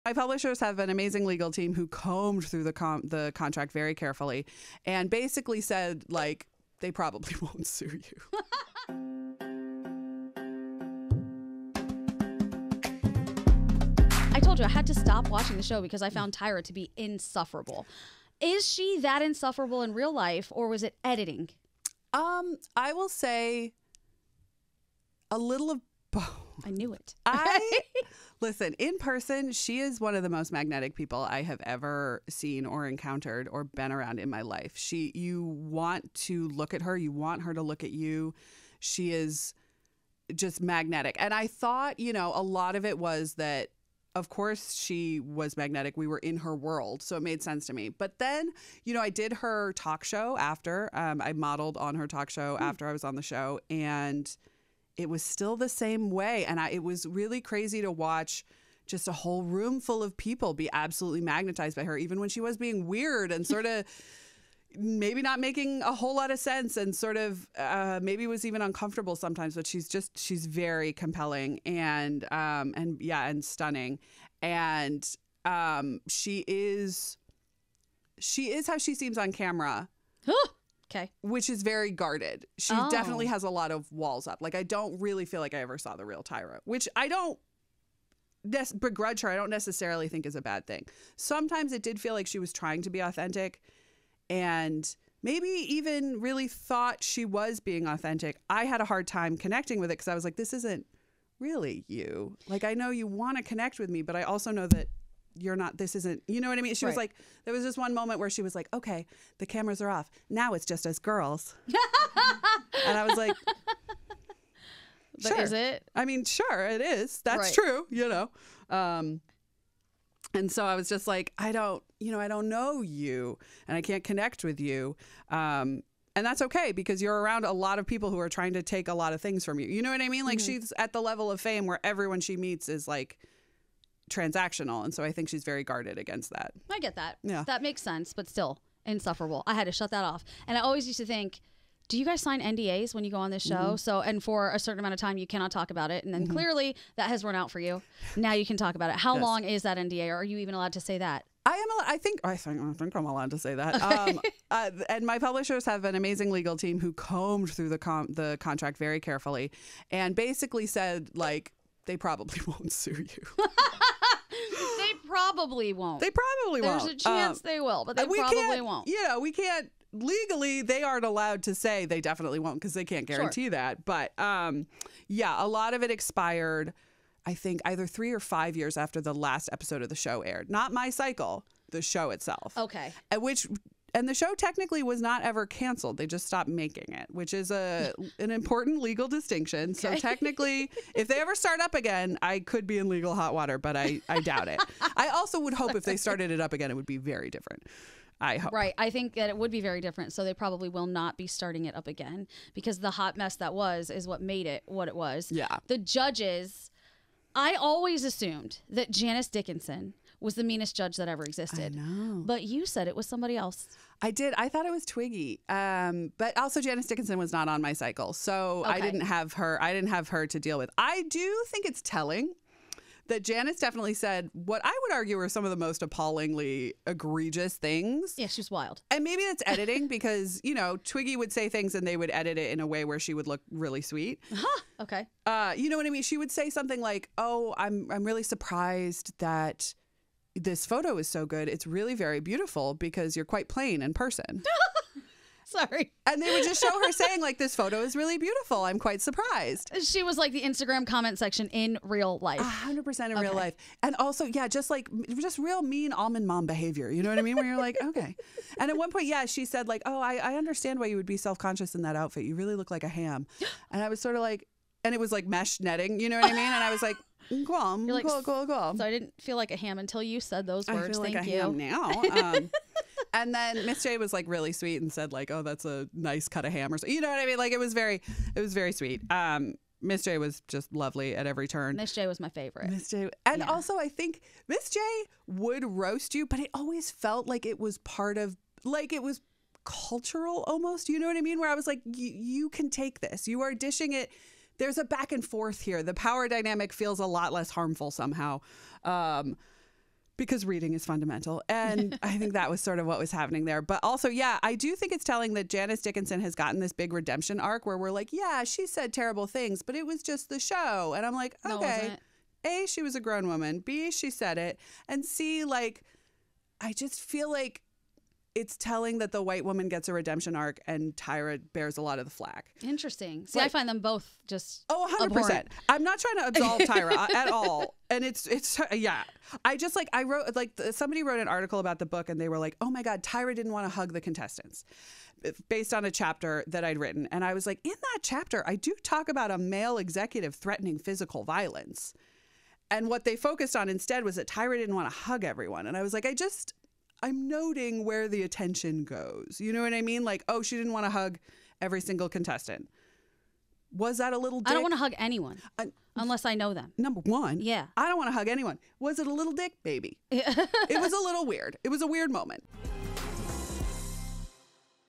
My publishers have an amazing legal team who combed through the contract very carefully and basically said, like, they probably won't sue you. I told you I had to stop watching the show because I found Tyra to be insufferable. Is she that insufferable in real life, or was it editing? I will say a little of both. I knew it. Listen, in person, she is one of the most magnetic people I have ever seen or encountered or been around in my life. You want to look at her. You want her to look at you. She is just magnetic. And I thought, a lot of it was that, of course, she was magnetic. We were in her world, so it made sense to me. But then, I did her talk show after. I modeled on her talk show after I was on the show, and it was still the same way. And it was really crazy to watch just a whole room full of people be absolutely magnetized by her, even when she was being weird and sort of maybe not making a whole lot of sense and sort of maybe was even uncomfortable sometimes. But she's very compelling and stunning. And she is how she seems on camera. Okay. Which is very guarded. She definitely has a lot of walls up. Like, I don't really feel like I ever saw the real Tyra, which I don't begrudge her. I don't necessarily think is a bad thing. Sometimes it did feel like she was trying to be authentic and maybe even really thought she was being authentic. I had a hard time connecting with it because I was like, this isn't really you. Like, I know you want to connect with me, but I also know that you're not, this isn't, you know what I mean? She was like, there was this one moment where she was like, okay, the cameras are off. Now it's just us girls. And I was like, but sure. Is it? I mean, sure, it is. That's true, And so I was just like, I don't know you and I can't connect with you. And that's okay because you're around a lot of people who are trying to take a lot of things from you. You know what I mean? Like she's at the level of fame where everyone she meets is like transactional. And so I think she's very guarded against that. I get that. Yeah. That makes sense, but still insufferable. I had to shut that off. And I always used to think, do you guys sign NDAs when you go on this show? So, and for a certain amount of time, you cannot talk about it. And then clearly that has run out for you. Now you can talk about it. How long is that NDA? Or are you even allowed to say that? I think I'm allowed to say that. And my publishers have an amazing legal team who combed through the contract very carefully and basically said, like, they probably won't sue you. They probably won't. There's a chance they will, but they probably won't. We can't. Legally, they aren't allowed to say they definitely won't because they can't guarantee that. But a lot of it expired, I think, either 3 or 5 years after the last episode of the show aired. Not my cycle, the show itself. Okay. And the show technically was not ever canceled. They just stopped making it, which is an important legal distinction. Okay. So technically, if they ever start up again, I could be in legal hot water, but I doubt it. I also would hope if they started it up again, it would be very different. I hope. Right. I think that it would be very different. So they probably will not be starting it up again because the hot mess that is what made it what it was. Yeah. The judges, I always assumed that Janice Dickinson was the meanest judge that ever existed. I know. But you said it was somebody else. I did. I thought it was Twiggy. But also Janice Dickinson was not on my cycle. So I didn't have her to deal with. I do think it's telling that Janice definitely said what I would argue are some of the most appallingly egregious things. Yeah, she's wild. And maybe that's editing because, Twiggy would say things and they would edit it in a way where she would look really sweet. Okay. You know what I mean? She would say something like, oh, I'm really surprised that this photo is so good. It's really very beautiful because you're quite plain in person. Sorry. And they would just show her saying, like, this photo is really beautiful. I'm quite surprised. She was like the Instagram comment section in real life. 100% in real life. And also, just real mean almond mom behavior. You know what I mean? Where you're like, okay. And at one point, she said, like, oh, I understand why you would be self-conscious in that outfit. You really look like a ham. And I was sort of like, and it was like mesh netting. You know what I mean? And I was like, cool. You're like, cool. So I didn't feel like a ham until you said those words. I feel Thank like you. a ham now. And then Miss J was like really sweet and said like, oh, that's a nice cut of ham or so. You know what I mean? Like it was very sweet. Miss J was just lovely at every turn. Miss J was my favorite. Miss J. And also I think Miss J would roast you, but it always felt like it was part of, like it was cultural almost. You know what I mean? Where I was like, you can take this. You are dishing it. There's a back and forth here. The power dynamic feels a lot less harmful somehow. because reading is fundamental. And I think that was sort of what was happening there. But also, yeah, I do think it's telling that Janice Dickinson has gotten this big redemption arc where we're like, yeah, she said terrible things, but it was just the show. And I'm like, okay, A, she was a grown woman. B, she said it. And C, like, I just feel like it's telling that the white woman gets a redemption arc and Tyra bears a lot of the flack. Interesting. See, I find them both just 100%. Abhorrent. I'm not trying to absolve Tyra at all. And it's yeah. I wrote, like, somebody wrote an article about the book and they were like, oh my God, Tyra didn't want to hug the contestants based on a chapter that I'd written. And I was like, in that chapter, I do talk about a male executive threatening physical violence. And what they focused on instead was that Tyra didn't want to hug everyone. And I was like, I'm noting where the attention goes. You know what I mean? Like, oh, she didn't want to hug every single contestant. Was that a little dick? I don't want to hug anyone unless I know them. Number one. Yeah. I don't want to hug anyone. Was it a little dick, baby? It was a little weird. It was a weird moment.